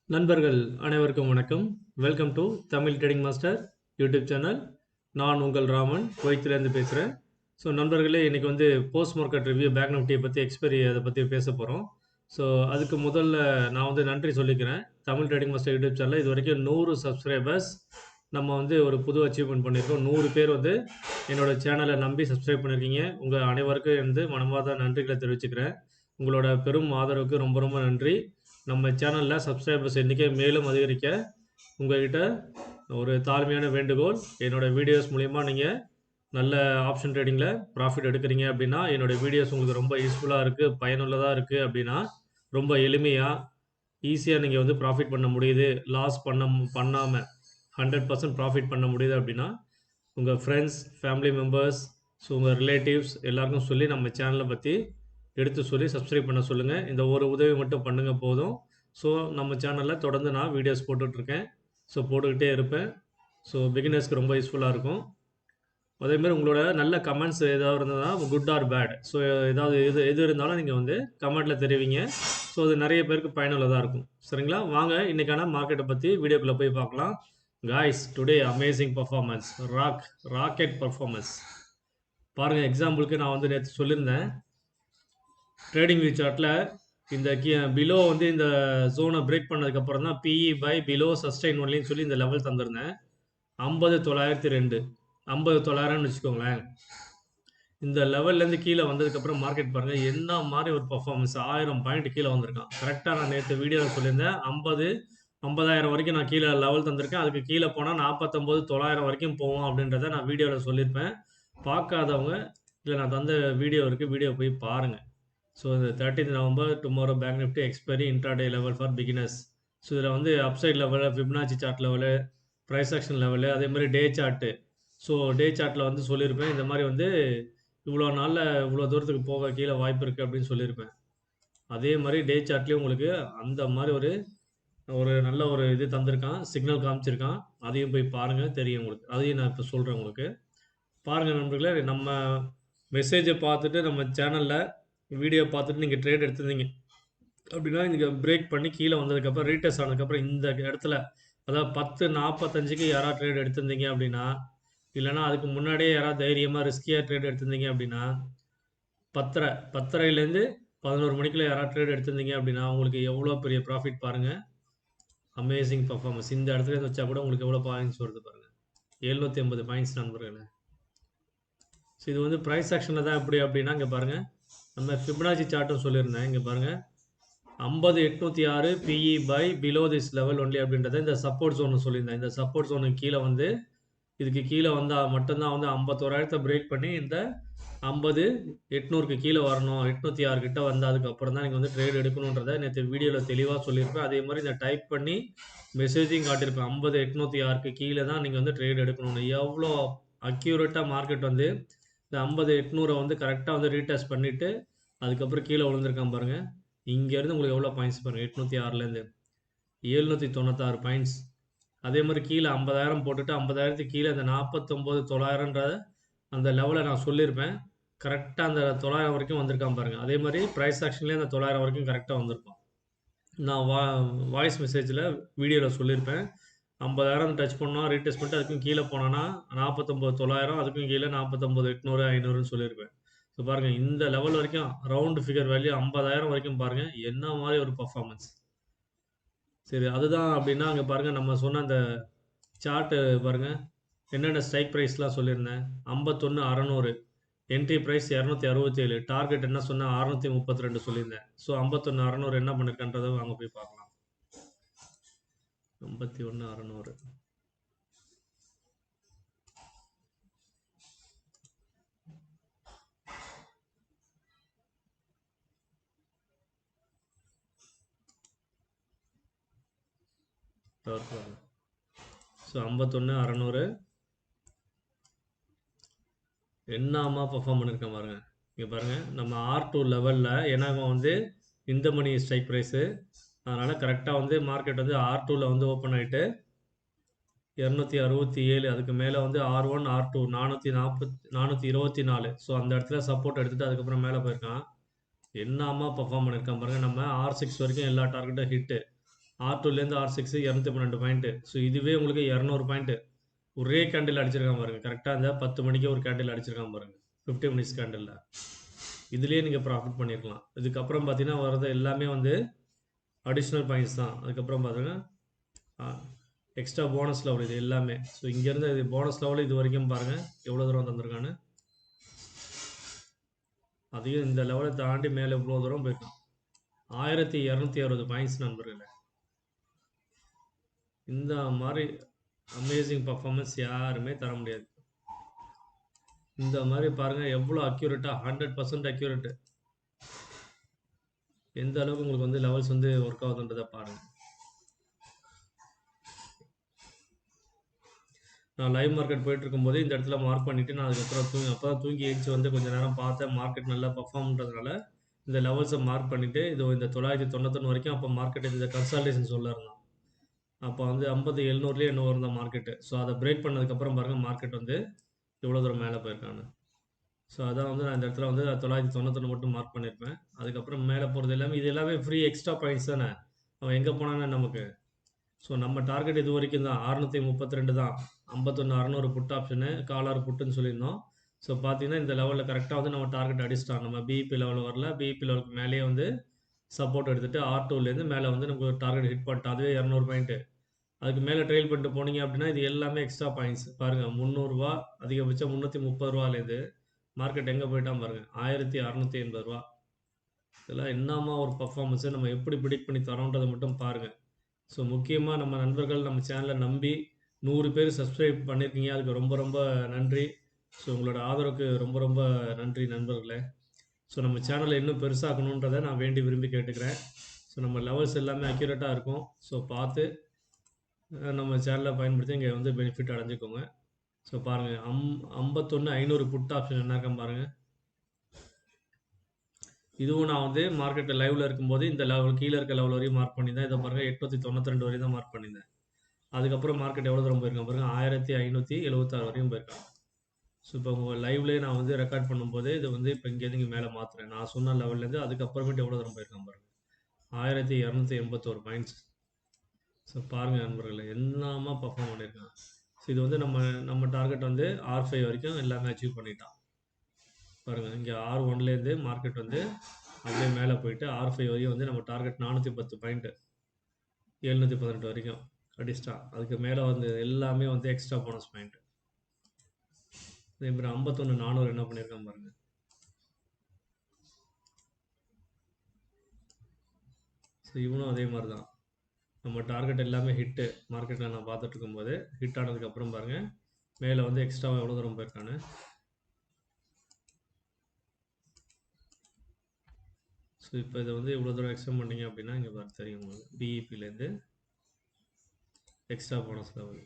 நண்பர்கள் அனைவருக்கும் வணக்கம். Welcome to Tamil trading master YouTube channel. நான் உங்கள் ராமன் குவைத்திலேருந்து பேசுகிறேன். ஸோ நண்பர்களே, இன்றைக்கி வந்து போஸ்ட் மார்க்கெட் ரிவ்யூ பேங்க் நிஃப்டியை பற்றி எக்ஸ்பைரி அதை பற்றி பேச போகிறோம். ஸோ அதுக்கு முதல்ல நான் வந்து நன்றி சொல்லிக்கிறேன். தமிழ் ட்ரேடிங் மாஸ்டர் யூடியூப் சேனலில் இது வரைக்கும் 100 சப்ஸ்கிரைபர்ஸ் நம்ம வந்து ஒரு புது அச்சீவ்மெண்ட் பண்ணியிருக்கோம். 100 பேர் வந்து என்னோடய சேனலை நம்பி சப்ஸ்கிரைப் பண்ணியிருக்கீங்க. உங்கள் அனைவருக்கும் வந்து மனமார்ந்த நன்றிகளை தெரிவிச்சுக்கிறேன். உங்களோட பெரும் ஆதரவுக்கு ரொம்ப ரொம்ப நன்றி. நம்ம சேனலில் சப்ஸ்கிரைபர்ஸ் எண்ணிக்கை மேலும் அதிகரிக்க உங்கள்கிட்ட ஒரு தாழ்மையான வேண்டுகோள். என்னோடய வீடியோஸ் மூலிமா நீங்கள் நல்ல ஆப்ஷன் ட்ரேடிங்கில் ப்ராஃபிட் எடுக்கிறீங்க அப்படின்னா, என்னோடய வீடியோஸ் உங்களுக்கு ரொம்ப யூஸ்ஃபுல்லாக இருக்குது, பயனுள்ளதாக இருக்குது அப்படின்னா, ரொம்ப எளிமையாக ஈஸியாக நீங்கள் வந்து ப்ராஃபிட் பண்ண முடியுது, லாஸ் பண்ணாமல் 100% ப்ராஃபிட் பண்ண முடியுது அப்படின்னா, உங்கள் ஃப்ரெண்ட்ஸ், ஃபேமிலி மெம்பர்ஸ், ஸோ உங்கள் ரிலேட்டிவ்ஸ் எல்லாருக்கும் சொல்லி நம்ம சேனலை பற்றி எடுத்து சொல்லி சப்ஸ்கிரைப் பண்ண சொல்லுங்கள். இந்த ஒரு உதவி மட்டும் பண்ணுங்கள் போதும். ஸோ நம்ம சேனலில் தொடர்ந்து நான் வீடியோஸ் போட்டுட்ருக்கேன். ஸோ போட்டுக்கிட்டே இருப்பேன். ஸோ பிகினர்ஸ்க்கு ரொம்ப யூஸ்ஃபுல்லாக இருக்கும். அதேமாதிரி உங்களோட நல்ல கமெண்ட்ஸ் ஏதாவது இருந்ததுன்னா, குட் ஆர் பேட், ஸோ ஏதாவது எது இருந்தாலும் நீங்கள் வந்து கமெண்ட்டில் தெரிவிங்க. ஸோ அது நிறைய பேருக்கு பயனுள்ளதாக இருக்கும். சரிங்களா? வாங்க இன்றைக்கான மார்க்கெட்டை பற்றி வீடியோக்குள்ளே போய் பார்க்கலாம். Guys, today amazing performance, rocket performance. பாருங்கள், எக்ஸாம்பிளுக்கு நான் வந்து நேற்று சொல்லியிருந்தேன், ட்ரேடிங் வியூ சார்ட்டில் இந்த பிலோ வந்து இந்த ஜோனை பிரேக் பண்ணதுக்கப்புறம் தான் பிஇ பை பிலோ சஸ்டைன் ஒன்லின்னு சொல்லி இந்த லெவல் தந்திருந்தேன். 50,902 50,900ன்னு வச்சுக்கோங்களேன். இந்த லெவல்லேருந்து கீழே வந்ததுக்கப்புறம் மார்க்கெட் பாருங்கள் என்ன மாதிரி ஒரு பர்ஃபார்மன்ஸ். 1000 பாயிண்ட் கீழே வந்திருக்கான். கரெக்டாக நான் நேற்று வீடியோவில் சொல்லியிருந்தேன், 50,000 வரைக்கும் நான் கீழே லெவல் தந்திருக்கேன். அதுக்கு கீழே போனால் 49,900 வரைக்கும் போவோம் அப்படின்றத நான் வீடியோவில் சொல்லியிருப்பேன். பார்க்காதவங்க இல்லை, நான் தந்த வீடியோ இருக்குது, வீடியோ போய் பாருங்கள். ஸோ இந்த 13th November tomorrow Bank Nifty expiry intraday level for beginners. So இதில் வந்து upside level, Fibonacci chart level, price action level, அதே மாதிரி டே சார்ட்டு. ஸோ டே சார்ட்டில் வந்து சொல்லியிருப்பேன், இந்த மாதிரி வந்து இவ்வளோ நாளில் இவ்வளோ தூரத்துக்கு போக கீழே வாய்ப்பு இருக்குது அப்படின்னு சொல்லியிருப்பேன். அதே மாதிரி டே சார்ட்லேயும் உங்களுக்கு அந்த மாதிரி ஒரு ஒரு நல்ல ஒரு இது தந்திருக்கான், சிக்னல் காமிச்சிருக்கான். அதையும் போய் பாருங்கள், தெரியும் உங்களுக்கு. அதையும் நான் இப்போ சொல்கிறேன் உங்களுக்கு. பாருங்கள் நண்பர்களே, நம்ம மெசேஜை பார்த்துட்டு நம்ம சேனலில் வீடியோ பார்த்துட்டு நீங்கள் ட்ரேட் எடுத்திருந்தீங்க அப்படின்னா, நீங்கள் பிரேக் பண்ணி கீழே வந்ததுக்கப்புறம் ரீடெஸ்ட் ஆனதுக்கப்புறம் இந்த இடத்துல, அதாவது 10:45க்கு யாராவது ட்ரேட் எடுத்திருந்தீங்க அப்படின்னா, இல்லைனா அதுக்கு முன்னாடியே யாராவது தைரியமாக ரிஸ்கியாக ட்ரேட் எடுத்திருந்தீங்க அப்படின்னா, 10:30லேருந்து 11 மணிக்குள்ள யாராவது ட்ரேட் எடுத்திருந்தீங்க அப்படின்னா, உங்களுக்கு எவ்வளோ பெரிய ப்ராஃபிட் பாருங்கள். Amazing performance. இந்த இடத்துல வச்சா கூட உங்களுக்கு எவ்வளோ பாயிண்ட்ஸ் வருது பாருங்கள். 750 பாயிண்ட்ஸ் நண்பர்களே. ஸோ இது வந்து ப்ரைஸ் ஆக்ஷனில் தான் எப்படி அப்படின்னா, இங்கே பாருங்கள், நம்ம ஃபிபனாச்சி சார்ட்டும் சொல்லியிருந்தேன். இங்கே பாருங்கள், 50,806 PE by below this level only அப்படின்றத இந்த சப்போர்ட் ஜோன் சொல்லியிருந்தேன். இந்த சப்போர்ட் ஜோனுக்கு கீழே வந்து இதுக்கு கீழே வந்தால் மட்டும்தான் வந்து 51,000 பிரேக் பண்ணி இந்த 50,800க்கு கீழே வரணும். 806 கிட்ட வந்ததுக்கப்புறம் தான் நீங்கள் வந்து ட்ரேட் எடுக்கணுன்றதை நேற்று வீடியோவில் தெளிவாக சொல்லியிருப்பேன். அதே மாதிரி இந்த டைப் பண்ணி மெசேஜையும் காட்டியிருப்பேன். 50,806க்கு கீழே தான் நீங்கள் வந்து ட்ரேட் எடுக்கணும்னு. எவ்வளோ அக்யூரேட்டாக மார்க்கெட் வந்து இந்த 50,800 வந்து கரெக்டாக வந்து ரீடெஸ்ட் பண்ணிவிட்டு அதுக்கப்புறம் கீழே விழுந்திருக்கான் பாருங்கள். இங்கேருந்து உங்களுக்கு எவ்வளோ பாயிண்ட்ஸ் பாருங்கள், 806லேருந்து 796 பாயிண்ட்ஸ். அதே மாதிரி கீழே 50,000 போட்டுட்டு 50,000த்துக்கு கீழே இந்த 49,900ன்ற அந்த லெவலை நான் சொல்லியிருப்பேன். கரெக்டாக அந்த 900 வரைக்கும் வந்திருக்கான் பாருங்கள். அதே மாதிரி ப்ரைஸ் ஆக்ஷன்லேயே அந்த 900 வரைக்கும் கரெக்டாக வந்திருப்பான். நான் வாய்ஸ் மெசேஜில் வீடியோவில் சொல்லியிருப்பேன், 50,000 டச் பண்ணோம், ரீடெஸ்ட் பண்ணிட்டு அதுக்கும் கீழே போனோன்னா 49,900, அதுக்கும் கீழே 49,800, 500ன்னு சொல்லியிருப்பேன். ஸோ பாருங்கள், இந்த லெவல் வரைக்கும் ரவுண்டு ஃபிகர் வேல்யூ 50,000 வரைக்கும் பாருங்கள், என்ன மாதிரி ஒரு பர்ஃபார்மன்ஸ். சரி, அதுதான் அப்படின்னா அங்கே பாருங்கள், நம்ம சொன்ன அந்த சார்ட்டு பாருங்கள், என்னென்ன ஸ்ட்ரைக் ப்ரைஸ்லாம் சொல்லியிருந்தேன். 51,600, என்ட்ரி ப்ரைஸ் 267, டார்கெட் என்ன சொன்னேன், 632 சொல்லியிருந்தேன். ஸோ 51,600 என்ன பண்ணிருக்கன்றதை வாங்க போய் பார்க்கலாம். 51,600 ஸோ 51,600 என்னமா பர்ஃபார்ம் பண்ணியிருக்கேன் பாருங்கள். இங்கே பாருங்கள், நம்ம R2 லெவலில், ஏன்னா இவன் வந்து இந்த மணி ஸ்ட்ரைக் ப்ரைஸு, அதனால் கரெக்டாக வந்து மார்க்கெட் வந்து R2வில் வந்து ஓப்பன் ஆகிட்டு 267, அதுக்கு மேலே வந்து R1, R2 424. ஸோ அந்த இடத்துல சப்போர்ட் எடுத்துகிட்டு அதுக்கப்புறம் மேலே போயிருக்கான். என்னமா பர்ஃபார்ம் பண்ணியிருக்கான் பாருங்கள். நம்ம R6 வரைக்கும் எல்லா டார்கெட்டும் ஹிட்டு, R2லேருந்து R6 212 பாயிண்ட்டு. ஸோ இதுவே உங்களுக்கு 200 பாயிண்ட்டு ஒரே கேண்டில் அடிச்சிருக்கான் பாருங்க. கரெக்டாக அந்த 10 மணிக்கே ஒரு கேண்டில் அடிச்சிருக்கான் பாருங்க. 50 மினிட்ஸ் கேண்டில் இதுலேயே நீங்கள் ப்ராஃபிட் பண்ணியிருக்கலாம். இதுக்கப்புறம் பார்த்தீங்கன்னா வரது எல்லாமே வந்து அடிஷ்னல் பாயிண்ட்ஸ் தான். அதுக்கப்புறம் பார்த்தீங்கன்னா எக்ஸ்ட்ரா போனஸ் லெவல் இது எல்லாமே. ஸோ இங்கேருந்து இது போனஸ் லெவல் இது வரைக்கும் பாருங்கள் எவ்வளோ தூரம் தந்திருக்கான்னு. அதையும் இந்த லெவலை தாண்டி மேலே இவ்வளோ தூரம் போயிருக்கும். 1260 பாயிண்ட்ஸ் நண்பர்களே. இந்த மாதிரி அமேசிங் பர்ஃபார்மன்ஸ் யாருமே தர முடியாது. இந்த மாதிரி பாருங்கள் எவ்வளோ அக்யூரேட்டாக 100% அக்யூரேட்டு. எந்த அளவுக்கு உங்களுக்கு வந்து லெவல்ஸ் வந்து ஒர்க் ஆகுதுன்றதை பாருங்கள். நான் லைவ் மார்க்கெட் போயிட்டு இருக்கும்போது இந்த இடத்துல மார்க் பண்ணிவிட்டு நான் அதுக்கப்புறம் அப்போ தான் தூங்கி எழுந்துச்சு வந்து கொஞ்சம் நேரம் பார்த்தேன். மார்க்கெட் நல்லா பர்ஃபார்ம்ன்றதுனால இந்த லெவல்ஸை மார்க் பண்ணிவிட்டு இது இந்த 991 வரைக்கும் அப்போ மார்க்கெட் இந்த கன்சால்டேஷன் சொல்ல இருந்தான். அப்போ வந்து 50-700லேயே என்ன இருந்த மார்க்கெட்டு. ஸோ அதை பிரேக் பண்ணதுக்கப்புறம் பாருங்கள் மார்க்கெட் வந்து எவ்வளோ தூரம் மேலே போயிருக்கான்னு. ஸோ அதான் வந்து நான் இந்த இடத்துல வந்து 991 மட்டும் மார்க் பண்ணியிருப்பேன். அதுக்கப்புறம் மேலே போகிறது எல்லாமே இது எல்லாமே ஃப்ரீ எக்ஸ்ட்ரா பாயிண்ட்ஸ் தானே. அவன் எங்கே போனான்னு நமக்கு. ஸோ நம்ம டார்கெட் இது வரைக்கும் தான் 632 தான். 51,600 புட் ஆப்ஷனு காலார் புட்டுன்னு சொல்லியிருந்தோம். ஸோ பார்த்தீங்கன்னா இந்த லெவலில் கரெக்டாக வந்து நம்ம டார்கெட் அடிச்சிட்டோம். நம்ம பிஇபி லெவல் வரல. பிஇபி லெவலுக்கு மேலேயே வந்து சப்போர்ட் எடுத்துகிட்டு R2லேருந்து மேலே வந்து நமக்கு ஒரு டார்கெட் ஹிட் பண்ணிட்டோம். அதுவே 200 பாயிண்ட்டு. அதுக்கு மேலே ட்ரெயில் பண்ணிட்டு போனீங்க அப்படின்னா இது எல்லாமே எக்ஸ்ட்ரா பாயிண்ட்ஸ். பாருங்கள் 300 ரூபா அதிகபட்சம் 330 ரூபாலேருந்து மார்க்கெட் எங்கே போயிட்டான் பாருங்கள் 1680 ரூபா. இதெல்லாம் என்னமா ஒரு பர்ஃபார்மன்ஸை நம்ம எப்படி ப்ரிடிக்ட் பண்ணி தரோன்றதை மட்டும் பாருங்கள். ஸோ முக்கியமாக நம்ம நண்பர்கள் நம்ம சேனலை நம்பி 100 பேர் சப்ஸ்கிரைப் பண்ணியிருக்கீங்க. அதுக்கு ரொம்ப ரொம்ப நன்றி. ஸோ உங்களோட ஆதரவுக்கு ரொம்ப ரொம்ப நன்றி நண்பர்களே. ஸோ நம்ம சேனலை இன்னும் பெருசாக்கணுன்றதை நான் வேண்டி விரும்பி கேட்டுக்கிறேன். ஸோ நம்ம லெவல்ஸ் எல்லாமே அக்யூரேட்டாக இருக்கும். ஸோ பார்த்து நம்ம சேனலை பயன்படுத்தி இங்கே வந்து பெனிஃபிட் அடைஞ்சிக்கோங்க. ஸோ பாருங்கள் 51,500 புட் ஆப்ஷன் என்ன இருக்கேன் பாருங்கள். இதுவும் நான் வந்து மார்க்கெட்டில் லைவில் இருக்கும்போது இந்த லெவல் கீழே இருக்க லெவல் வரையும் மார்க் பண்ணியிருந்தேன். இதை பாருங்கள் 892 வரையும் தான் மார்க் பண்ணியிருந்தேன். அதுக்கப்புறம் மார்க்கெட் எவ்வளோ தூரம் போயிருக்கான் பாருங்கள் 1576 வரையும் போயிருக்கான். ஸோ இப்போ உங்கள் லைவ்லேயே நான் வந்து ரெக்கார்ட் பண்ணும்போது இது வந்து இப்போ இங்கேருந்து இங்கே மேலே மாற்றுறேன். நான் சொன்ன லெவல்லேருந்து அதுக்கப்புறமேட்டு எவ்வளோ தூரம் போயிருக்கான் பாருங்கள் 1281 பாயிண்ட்ஸ். ஸோ பாருங்கள் நண்பர்களே என்னமா பர்ஃபார்ம் பண்ணியிருக்கான். ஸோ இது வந்து நம்ம டார்கெட் வந்து R5 வரைக்கும் எல்லாமே அச்சீவ் பண்ணிட்டான். பாருங்கள் இங்கே R1லேருந்து மார்க்கெட் வந்து அப்படியே மேலே போயிட்டு R5 வரையும் வந்து நம்ம டார்கெட் 410 பாயிண்ட்டு 718 வரைக்கும் அடிச்சிட்டான். அதுக்கு மேலே வந்து எல்லாமே வந்து எக்ஸ்ட்ரா போனஸ் பாயிண்ட்டு. அதே மாதிரி 51,400 என்ன பண்ணியிருக்கான் பாருங்கள். ஸோ இவனும் அதே மாதிரி தான். நம்ம டார்கெட் எல்லாமே ஹிட்டு மார்க்கெட்டில் நான் பார்த்துட்டு இருக்கும்போது ஹிட் ஆனதுக்கப்புறம் பாருங்கள் மேலே வந்து எக்ஸ்ட்ராவாக எவ்வளோ தூரம் போயிருக்கான்னு. ஸோ இப்போ இதை வந்து இவ்வளோ தூரம் எக்ஸ்டெண்ட் பண்ணிங்க அப்படின்னா இங்கே பார்த்து தெரியும் உங்களுக்கு பிஇபிலேருந்து எக்ஸ்ட்ரா போனஸ் லெவல்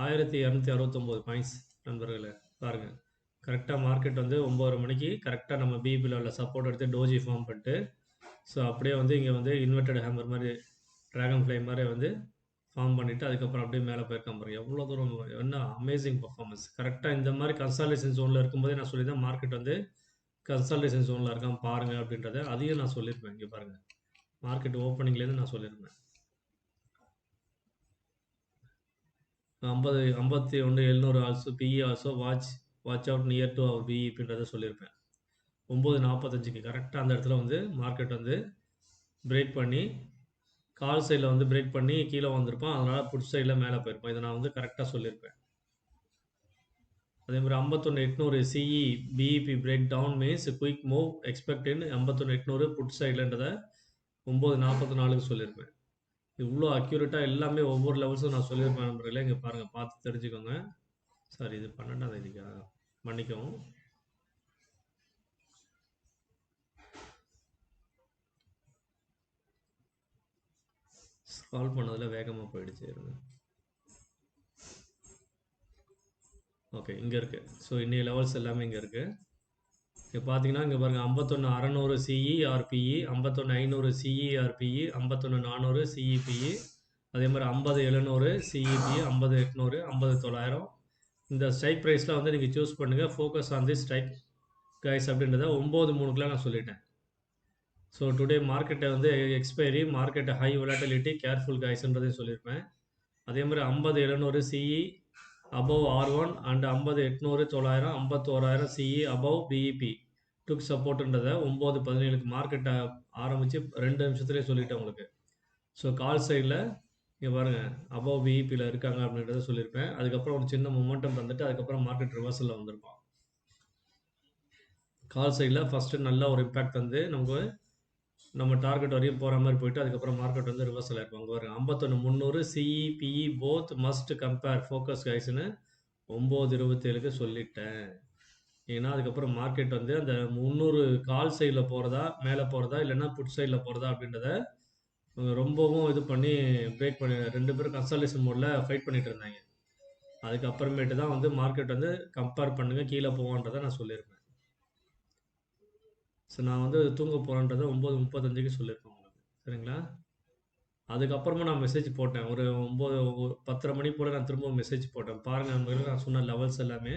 1269 பாயிண்ட்ஸ் நண்பர்களே. பாருங்கள் கரெக்டாக மார்க்கெட் வந்து 9:30 மணிக்கு கரெக்டாக நம்ம பிஇபி லெவலில் சப்போர்ட் எடுத்து டோஜி ஃபார்ம் பண்ணிட்டு ஸோ அப்படியே வந்து இங்கே வந்து இன்வெர்டட் ஹேமர் மாதிரி ட்ராகன் ஃப்ளை மாதிரி வந்து ஃபார்ம் பண்ணிவிட்டு அதுக்கப்புறம் அப்படியே மேலே போயிருக்கான் பாருங்கள் எவ்வளோ தூரம். என்ன அமேசிங் பர்ஃபார்மன்ஸ். கரெக்டாக இந்த மாதிரி கன்சால்டேஷன் ஜோனில் இருக்கும்போதே நான் சொல்லியிருந்தேன் மார்க்கெட் வந்து கன்சால்டேஷன் ஜோனில் இருக்கான் பாருங்கள் அப்படின்றத அதையும் நான் சொல்லியிருப்பேன். இங்கே பாருங்கள் மார்க்கெட் ஓப்பனிங்லேருந்து நான் சொல்லியிருப்பேன் 51,700 also PE also watch out near to our பிஇபின்றதை சொல்லியிருப்பேன். 9:45க்கு கரெக்டாக அந்த இடத்துல வந்து மார்க்கெட் வந்து பிரேக் பண்ணி கால் சைடில் வந்து பிரேக் பண்ணி கீழே வந்திருப்பான். அதனால் புட் சைடில் மேலே போயிருப்பான். இதை நான் வந்து கரெக்டாக சொல்லியிருப்பேன். அதே மாதிரி 51,800 CE PEB break down means quick move expecting 51,800 put சைட்லன்றதை 9:44க்கு சொல்லியிருப்பேன். இவ்வளோ அக்யூரேட்டாக எல்லாமே ஒவ்வொரு லெவல்ஸும் நான் சொல்லியிருப்பேன் நண்பர்களே. இங்கே பாருங்கள் பார்த்து தெரிஞ்சுக்கோங்க. சாரி இது 12ஆம் தேதிக்கா மன்னிக்கவும். ஸ்க்ரால் பண்ணதில் வேகமாக போயிடுச்சு. ஓகே இங்கே இருக்குது. ஸோ இன்னைய லெவல்ஸ் எல்லாமே இங்கே இருக்குது. இங்கே பார்த்தீங்கன்னா இங்கே பாருங்கள் 51,600 சிஇ ஆர்பிஇ 51,500 சிஇ ஆர்பிஇ 51,400 சிஇபிஇ அதே மாதிரி 50,700 சிஇபிஇ 50,800 50,900 இந்த ஸ்ட்ரைக் ப்ரைஸில் வந்து நீங்கள் சூஸ் பண்ணுங்கள். Focus on the strike guys அப்படின்றத 9:03க்குலாம் நான் சொல்லிட்டேன். ஸோ டுடே மார்க்கெட்டை வந்து expiry market high volatility careful கைஸ்ன்றதையும் சொல்லியிருப்பேன். அதே மாதிரி 50 700 CE above R1 and 50 800 900 51,000 CE above PEB took சப்போர்ட்டுன்றதை 9:17க்கு மார்க்கெட்டை ஆரம்பித்து 2 நிமிஷத்துலேயே சொல்லிட்டேன் உங்களுக்கு. ஸோ கால் சைடில் இங்கே பாருங்கள் அபவ் பிஇபியில் இருக்காங்க அப்படின்றத சொல்லியிருப்பேன். அதுக்கப்புறம் ஒரு சின்ன மொமெண்டம் தந்துட்டு அதுக்கப்புறம் மார்க்கெட் ரிவர்சலில் வந்திருப்பான். கால் சைடில் ஃபஸ்ட்டு நல்ல ஒரு இம்பேக்ட் தந்து நமக்கு நம்ம டார்கெட் வரையும் போகிற மாதிரி போயிட்டு அதுக்கப்புறம் மார்க்கெட் வந்து ரிவர்சல் ஆயிருப்பாங்க. அங்கே பாருங்க 51,300 CE PE both must compare focus கைஸ்னு 9:27க்கு சொல்லிட்டேன். ஏன்னா அதுக்கப்புறம் மார்க்கெட் வந்து அந்த 300 கால் சைடில் போகிறதா மேலே போகிறதா இல்லைன்னா புட் சைடில் போகிறதா அப்படின்றத ரொம்பவும் இது பண்ணி பிரேக் பண்ணி 2 பேரும் கன்சல்டேஷன் மோடில் ஃபைட் பண்ணிட்டு இருந்தாங்க. அதுக்கப்புறமேட்டு தான் வந்து மார்க்கெட் வந்து கம்பேர் பண்ணுங்க கீழே போவான்றதை நான் சொல்லியிருப்பேன். ஸோ நான் வந்து தூங்க போகிறேன்றதை 9:35க்கு சொல்லியிருப்பேன் உங்களுக்கு. சரிங்களா? அதுக்கப்புறமா நான் மெசேஜ் போட்டேன். ஒரு 10:30 மணி போல் நான் திரும்ப மெசேஜ் போட்டேன். பாருங்கள் நண்பர்களே, நான் சொன்ன லெவல்ஸ் எல்லாமே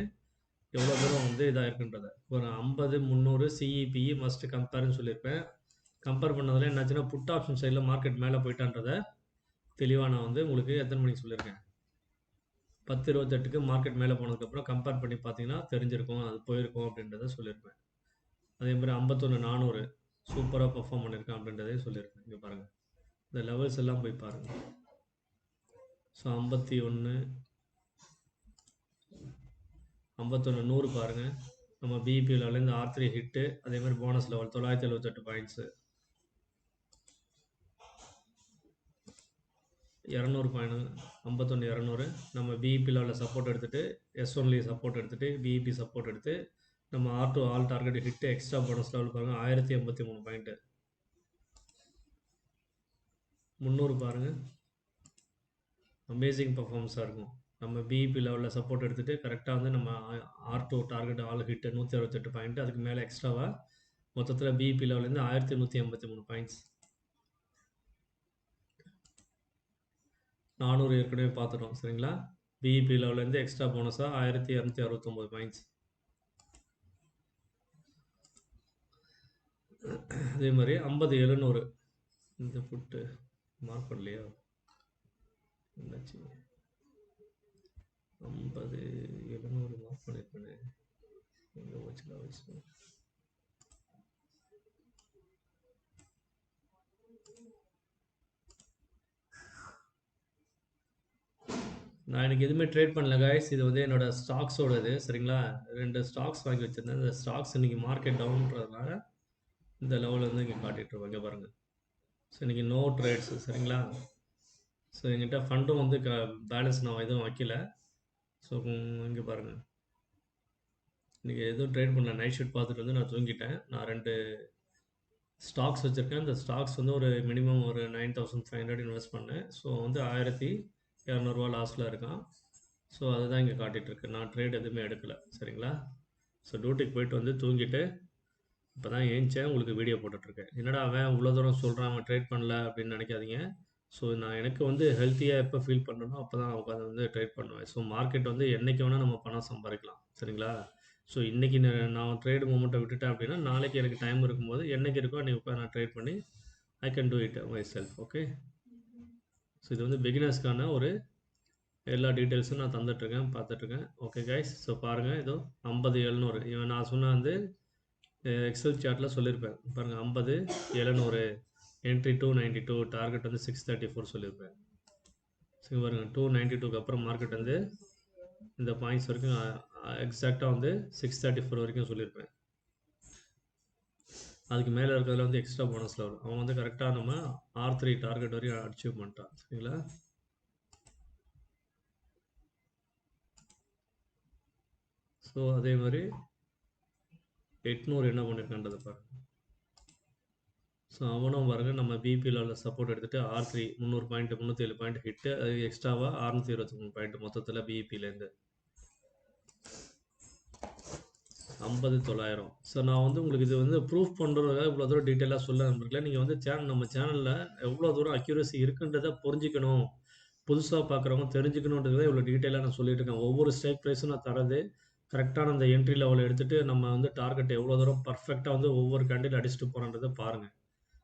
எவ்வளோ தூரம் வந்து இதாக இருக்குன்றத. ஒரு 50 300 சிஇபிஇ மஸ்ட் கம்பேர்னு சொல்லியிருப்பேன். கம்பேர் பண்ணதில் என்னாச்சுன்னா புட் ஆப்ஷன் சைடில் மார்க்கெட் மேலே போயிட்டான்றதை தெளிவாக நான் வந்து உங்களுக்கு எத்தனை மணிக்கு சொல்லியிருக்கேன்? 10:28க்கு மார்க்கெட் மேலே போனதுக்கப்புறம் கம்பேர் பண்ணி பார்த்தீங்கன்னா தெரிஞ்சிருக்கும் அது போயிருக்கும் அப்படின்றத சொல்லியிருப்பேன். அதே மாதிரி 51,400 சூப்பராக பர்ஃபார்ம் பண்ணியிருக்கேன் அப்படின்றதையும் சொல்லியிருப்பேன். இங்கே பாருங்கள், இந்த லெவல்ஸ் எல்லாம் போய் பாருங்கள். ஸோ 51 100 பாருங்கள். நம்ம பிபி லெவலேருந்து R3 ஹிட்டு, அதே மாதிரி போனஸ் லெவல் 978 பாயிண்ட்ஸு, 200 பாயிண்ட் 51 200 நம்ம பிஇபி லெவலில் சப்போர்ட் எடுத்துகிட்டு S1லேயே சப்போர்ட் எடுத்துகிட்டு பிஇபி சப்போர்ட் எடுத்து நம்ம R2 all target hit extra bonus level பாருங்கள் 1083 பாயிண்ட்டு. 300 பாருங்கள், அமேசிங் பர்ஃபார்மன்ஸாக இருக்கும். நம்ம பிஇபி லெவலில் சப்போர்ட் எடுத்துகிட்டு கரெக்டாக வந்து நம்ம R2 target all hit 168 point, அதுக்கு மேலே எக்ஸ்ட்ராவாக மொத்தத்தில் பிஇபி லெவலேருந்து 1183 பாயிண்ட்ஸ். 400 ஏற்கனவே பார்த்துட்டோம். சரிங்களா? பிஇபி லெவலேருந்து எக்ஸ்ட்ரா போனஸாக 1269 பாயிண்ட்ஸ். அதே மாதிரி 50 700 இந்த புட்டு மார்க் பண்ணலையா? என்னாச்சு? 50 700 மார்க் பண்ணியிருப்பேனே, எங்கே போச்சுல வயசு? நான் எனக்கு எதுவுமே ட்ரேட் பண்ணல கைஸ். இது வந்து என்னோட ஸ்டாக்ஸோடது. சரிங்களா? 2 ஸ்டாக்ஸ் வாங்கி வச்சுருந்தேன். இந்த ஸ்டாக்ஸ் இன்றைக்கி மார்க்கெட் டவுன்றதுனால இந்த லெவலில் வந்து இங்கே காட்டிகிட்ருக்கோம். இங்கே பாருங்கள். ஸோ இன்றைக்கி நோ ட்ரேட்ஸு. சரிங்களா? ஸோ எங்கிட்ட ஃபண்டும் வந்து பேலன்ஸ் நான் எதுவும் வைக்கல. ஸோ இங்கே பாருங்கள், இன்றைக்கி எதுவும் ட்ரேட் பண்ணல. நைட் ஷூட் பார்த்துட்டு வந்து நான் தூங்கிட்டேன். நான் 2 ஸ்டாக்ஸ் வச்சுருக்கேன். இந்த ஸ்டாக்ஸ் வந்து ஒரு மினிமம் ஒரு 9,500 இன்வெஸ்ட் பண்ணேன். ஸோ வந்து 1200 லாஸில் இருக்கான். ஸோ அதுதான் இங்கே காட்டிகிட்ருக்கு. நான் ட்ரேட் எதுவுமே எடுக்கலை. சரிங்களா? ஸோ டியூட்டிக்கு போயிட்டு வந்து தூங்கிட்டு இப்போ தான் ஏஞ்சேன், உங்களுக்கு வீடியோ போட்டுட்ருக்கேன். என்னடா அவன் இவ்வளோ தூரம் சொல்கிறான், அவன் ட்ரேட் பண்ணல அப்படின்னு நினைக்காதீங்க. ஸோ நான் எனக்கு வந்து ஹெல்த்தியாக எப்போ ஃபீல் பண்ணணும் அப்போ தான் உட்காந்து வந்து ட்ரேட் பண்ணுவேன். ஸோ மார்க்கெட் வந்து என்றைக்கு வேணால் நம்ம பணம் சம்பாதிக்கலாம். சரிங்களா? ஸோ இன்றைக்கி நான் ட்ரேடு மூமெண்ட்டை விட்டுட்டேன் அப்படின்னா நாளைக்கு எனக்கு டைம் இருக்கும்போது என்றைக்கு இருக்கோ அன்றைக்கி உட்காந்து நான் ட்ரேட் பண்ணி I can do it my self. Okay? So இது வந்து பிகினர்ஸ்க்கான ஒரு எல்லா டீட்டெயில்ஸும் நான் தந்துட்டுருக்கேன், பார்த்துட்ருக்கேன். Okay guys? ஸோ பாருங்கள், ஏதோ 50 700 இவன் நான் சொன்ன வந்து எக்ஸல் சார்ட்டில் சொல்லியிருப்பேன். பாருங்கள் 50 700 என்ட்ரி 292 டார்கெட் வந்து 634 சொல்லியிருப்பேன். சரி பாருங்கள், 292க்கு அப்புறம் மார்க்கெட் வந்து இந்த பாயிண்ட்ஸ் வரைக்கும் எக்ஸாக்டாக வந்து 634 வரைக்கும் சொல்லியிருப்பேன். அதுக்கு மேலே இருக்கிறதுல வந்து எக்ஸ்ட்ரா போனஸ் லெவல் அவன் வந்து கரெக்டாக நம்ம R3 டார்கெட் வரையும் அச்சீவ் பண்ணிட்டான். சரிங்களா? ஸோ அதே மாதிரி 800 என்ன பண்ணியிருக்கான்றது பாருங்கள். ஸோ அவனும் பாருங்கள் நம்ம பிபி லெவலில் சப்போர்ட் எடுத்துகிட்டு R3 300 பாயிண்ட் 307 பாயிண்ட் ஹிட்டு, அது எக்ஸ்ட்ராவாக 623 பாயிண்ட் மொத்தத்தில் பிஇபிலேருந்து 50 900. ஸோ நான் வந்து உங்களுக்கு இது வந்து ப்ரூஃப் பண்ணுறதுக்காக இவ்வளோ தூரம் டீட்டெயிலாக சொல்ல நம்புறேன். நீங்கள் வந்து நம்ம சேனலில் எவ்வளோ தூரம் அக்யூரசி இருக்குன்றதை புரிஞ்சிக்கணும், புதுசாக பார்க்குறவங்க தெரிஞ்சுக்கணுன்றதை இவ்வளோ டீட்டெயிலாக நான் சொல்லிட்டு இருக்கேன். ஒவ்வொரு ஸ்ட்ரைக் ப்ரைஸும் நான் தரது கரெக்டான அந்த என்ட்ரி லெவலில் எடுத்துகிட்டு நம்ம வந்து டார்கெட் எவ்வளோ தூரம் பர்ஃபெக்டாக வந்து ஒவ்வொரு கேண்டில் அடிச்சுட்டு போகிறன்றதை பாருங்கள்.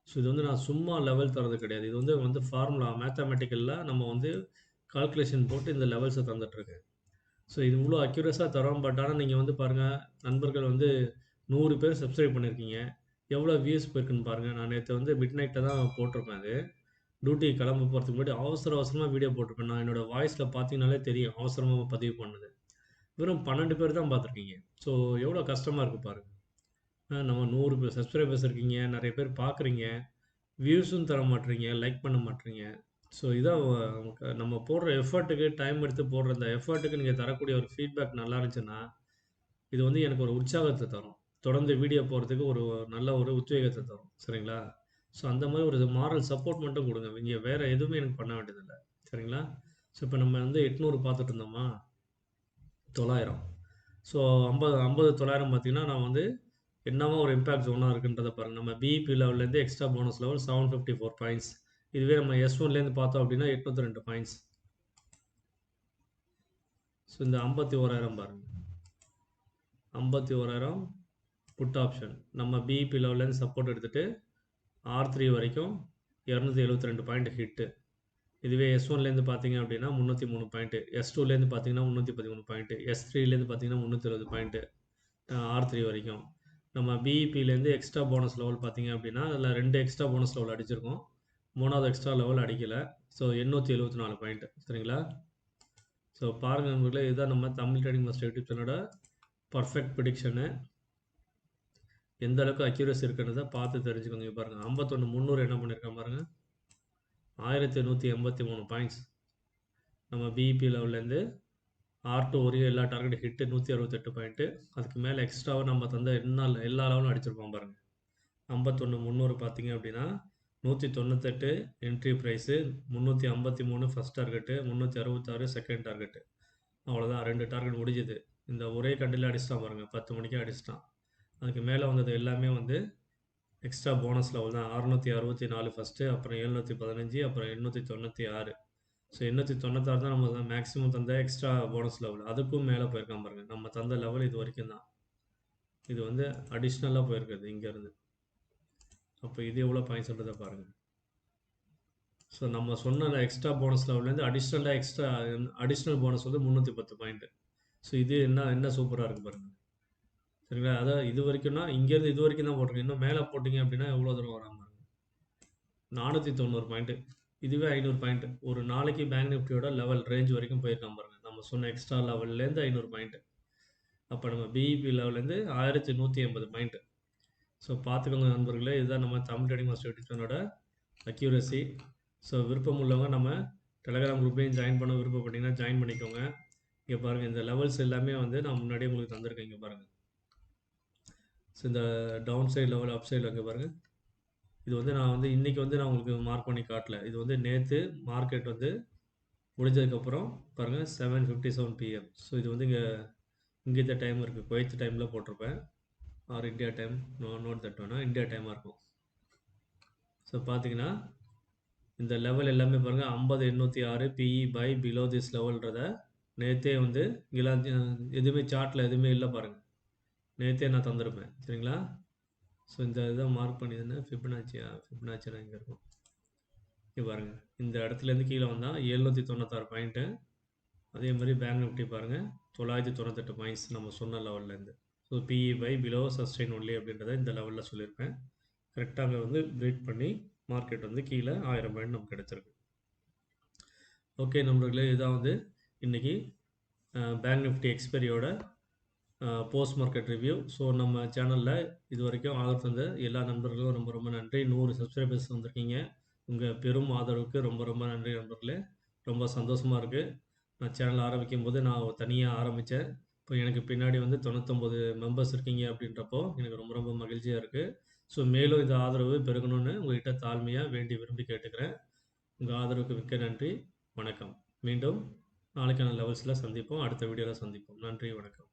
ஸோ இது வந்து நான் சும்மா லெவல் தரது கிடையாது. இது வந்து ஃபார்முலா மேத்தமேட்டிக்கல்ல நம்ம வந்து கால்குலேஷன் போட்டு இந்த லெவல்ஸை தந்துட்டுருக்கேன். ஸோ இது இவ்வளோ அக்யூரஸாக தரோம். பட் ஆனால் நீங்கள் வந்து பாருங்கள், நண்பர்கள் வந்து 100 பேர் சப்ஸ்கிரைப் பண்ணியிருக்கீங்க. எவ்வளோ வியூஸ் போயிருக்குன்னு பாருங்கள். நான் நேற்று வந்து மிட் நைட்டில் தான் போட்டிருப்பேன் அது. டியூட்டி கிளம்ப போகிறதுக்கு முன்னாடி அவசரமாக வீடியோ போட்டிருப்பேன். நான் என்னோடய வாய்ஸில் பார்த்தீங்கனாலே தெரியும் அவசரமாக பதிவு பண்ணது. வெறும் 12 பேர் தான் பார்த்துருக்கீங்க. ஸோ எவ்வளோ கஷ்டமாக இருக்குது பாருங்கள். நம்ம 100 பேர் சப்ஸ்கிரைபர்ஸ் இருக்கீங்க, நிறைய பேர் பார்க்குறீங்க, வியூஸும் தர மாட்றீங்க, லைக் பண்ண மாட்றீங்க. ஸோ இதான் நம்ம போடுற எஃபர்ட்டுக்கு, டைம் எடுத்து போடுற அந்த எஃபர்ட்டுக்கு நீங்கள் தரக்கூடிய ஒரு ஃபீட்பேக் நல்லா இருந்துச்சுன்னா, இது வந்து எனக்கு ஒரு உற்சாகத்தை தரும். தொடர்ந்து வீடியோ போடுறதுக்கு ஒரு நல்ல ஒரு உத்வேகத்தை தரும். சரிங்களா? ஸோ அந்த மாதிரி ஒரு மாரல் சப்போர்ட் மட்டும் கொடுங்க. இங்கே வேறு எதுவுமே எனக்கு பண்ண வேண்டியதில்லை. சரிங்களா? ஸோ இப்போ நம்ம வந்து 800 பார்த்துட்டு இருந்தோமா? 900. ஸோ 50 900 பார்த்தீங்கன்னா, நான் வந்து என்னவா ஒரு இம்பாக்ட் ஜோனாக இருக்குன்றத பாருங்கள். நம்ம பிஇபி லெவல்லேருந்து எக்ஸ்ட்ரா போனஸ் லெவல் 754 பாயிண்ட்ஸ். இதுவே நம்ம S1லேருந்து பார்த்தோம் அப்படின்னா 802 பாயிண்ட்ஸ். ஸோ இந்த 51,000 பாருங்கள். 51,000 புட் ஆப்ஷன். நம்ம பிஇபி லெவல்லேருந்து சப்போர்ட் எடுத்துகிட்டு R3 வரைக்கும் 272 பாயிண்ட் ஹிட்டு. இதுவே S1லேருந்து பார்த்தீங்க அப்படின்னா 303 பாயிண்ட்டு. S2லேருந்து பார்த்தீங்கன்னா 313 பாயிண்ட்டு. S3லேருந்து பார்த்தீங்கன்னா 320 பாயிண்ட்டு. R3 வரைக்கும். நம்ம பிஇபிலேருந்து எக்ஸ்ட்ரா போனஸ் லெவல் பார்த்தீங்க அப்படின்னா, அதில் 2 எக்ஸ்ட்ரா போனஸ் லெவல் அடிச்சிருக்கோம். 3வது எக்ஸ்ட்ரா லெவல் அடிக்கலை. So 874 point. சரிங்களா? ஸோ பாருங்கள் நண்பர்களே, இதுதான் நம்ம தமிழ் ட்ரேடிங் மாஸ்டர் யூடியூப் சேனலோட பர்ஃபெக்ட் ப்ரிடிக்ஷனு. எந்த அளவுக்கு அக்யூரஸி இருக்குன்றதை பார்த்து தெரிஞ்சுக்கோங்க. பாருங்கள் 51,300 என்ன பண்ணியிருக்கேன் பாருங்கள். 1183 பாயிண்ட்ஸ். நம்ம பிஇபி லெவல்லேருந்து R2 வரையும் எல்லா டார்கெட் ஹிட்டு 168 பாயிண்ட்டு. அதுக்கு மேலே எக்ஸ்ட்ராவாக நம்ம தந்த எல்லா லெவலும் அடிச்சிருப்போம் பாருங்கள். 51,300 பார்த்தீங்க அப்படின்னா 198 entry price, 353 first target, 366 second target. அவ்வளோதான், 2 டார்கெட் முடிஞ்சுது. இந்த ஒரே கண்டில் அடிச்சிட்டான் பாருங்கள், 10 மணிக்கே அடிச்சிட்டான். அதுக்கு மேலே வந்தது எல்லாமே வந்து எக்ஸ்ட்ரா போனஸ் லெவல் தான். 664 ஃபஸ்ட்டு, அப்புறம் 715, அப்புறம் 896. ஸோ 896 தான் நம்ம மேக்ஸிமம் தந்த எக்ஸ்ட்ரா போனஸ் லெவல். அதுக்கும் மேலே போயிருக்கான் பாருங்கள். நம்ம தந்த லெவல் இது வரைக்கும் தான். இது வந்து அடிஷ்னலாக போயிருக்குது இங்கேருந்து. அப்போ இது எவ்வளோ பாயிண்ட்ஸ்ன்றதை பாருங்கள். ஸோ நம்ம சொன்ன எக்ஸ்ட்ரா போனஸ் லெவல்லேருந்து அடிஷ்னல் போனஸ் வந்து 310 பாயிண்ட்டு. ஸோ இது என்ன சூப்பராக இருக்குது பாருங்கள். சரிங்களா? அதான் இது வரைக்கும்னா இங்கேருந்து இது வரைக்கும் தான் போட்டிருக்கேன். இன்னும் மேலே போட்டிங்க அப்படின்னா எவ்வளோ தூரம் வராமல் பாருங்கள். 490 பாயிண்ட்டு. இதுவே 500 பாயிண்ட். ஒரு நாளைக்கு பேங்க் நிஃப்டியோட லெவல் ரேஞ்ச் வரைக்கும் போயிருக்கான் பாருங்கள். நம்ம சொன்ன எக்ஸ்ட்ரா லெவல்லேருந்து 500 பாயிண்ட். அப்போ நம்ம பிஇபி லெவல்லேருந்து 1180 பாயிண்ட். ஸோ பார்த்துக்கோங்க நண்பர்களே, இதுதான் நம்ம தமிழ் ட்ரேடிங் மாஸ்டர் யூடியூப் சேனலோட அக்யூரசி. ஸோ விருப்பம் உள்ளவங்க நம்ம டெலகிராம் குரூப்லேயும் ஜாயின் பண்ண விருப்பப்பட்டீங்கன்னா ஜாயின் பண்ணிக்கோங்க. இங்கே பாருங்கள், இந்த லெவல்ஸ் எல்லாமே வந்து நான் முன்னாடியே உங்களுக்கு தந்திருக்கேன். இங்கே பாருங்கள். ஸோ இந்த டவுன் சைடு லெவல், அப் சைடில் இங்கே பாருங்கள். இது வந்து நான் வந்து இன்றைக்கி வந்து நான் உங்களுக்கு மார்க் பண்ணி காட்டல. இது வந்து நேற்று மார்க்கெட் வந்து முடிஞ்சதுக்கப்புறம் பாருங்கள் 7:57 PM. ஸோ இது வந்து இங்கே டைம் இருக்குது, குவைத் டைமில் போட்டிருப்பேன். Or India time, note that வேணா, இந்தியா டைமாக இருக்கும். ஸோ பார்த்தீங்கன்னா இந்த லெவல் எல்லாமே பாருங்கள் 50,806 பிஇ பை பிலோ திஸ் லெவல்ன்றத நேற்றே வந்து இங்கெல்லாம் எதுவுமே சார்ட்டில் எதுவுமே இல்லை பாருங்கள். நேற்றே நான் தந்திருப்பேன். சரிங்களா? ஸோ இந்த இதை மார்க் பண்ணியிருந்தேன். ஃபிப்னாச்சியாக இங்கே இருக்கும். இங்கே பாருங்கள், இந்த இடத்துலேருந்து கீழே வந்தால் 796 பாயிண்ட்டு. அதே மாதிரி பேங்க் நிஃப்டி பாருங்கள் 998 பாயிண்ட்ஸ் நம்ம சொன்ன லெவல்லேருந்து. So PE by below sustain only அப்படின்றத இந்த லெவலில் சொல்லியிருப்பேன். கரெக்டாக அங்கே வந்து பிரேக் பண்ணி மார்க்கெட் வந்து கீழே 1000 பாயிண்ட் நமக்கு கிடச்சிருக்கு. ஓகே நண்பர்களே, இதான் வந்து இன்றைக்கி பேங்க் நிஃப்டி எக்ஸ்பெரியோட போஸ்ட் மார்க்கெட் ரிவ்யூ. ஸோ நம்ம சேனலில் இது வரைக்கும் ஆதரவு தந்த எல்லா நண்பர்களும் ரொம்ப ரொம்ப நன்றி. 100 சப்ஸ்கிரைபர்ஸ் வந்திருக்கீங்க. உங்கள் பெரும் ஆதரவுக்கு ரொம்ப ரொம்ப நன்றி நண்பர்களே. ரொம்ப சந்தோஷமாக இருக்குது. நான் சேனல் ஆரம்பிக்கும் போது நான் தனியாக ஆரம்பித்தேன். இப்போ எனக்கு பின்னாடி வந்து 99 மெம்பர்ஸ் இருக்கீங்க அப்படின்றப்போ எனக்கு ரொம்ப ரொம்ப மகிழ்ச்சியாக இருக்குது. ஸோ மேலும் இந்த ஆதரவு பெருகணும்னு உங்கள்கிட்ட தாழ்மையாக வேண்டி விரும்பி கேட்டுக்கிறேன். உங்கள் ஆதரவுக்கு மிக்க நன்றி. வணக்கம். மீண்டும் நாளைக்கான லெவல்ஸில் சந்திப்போம். அடுத்த வீடியோவில் சந்திப்போம். நன்றி, வணக்கம்.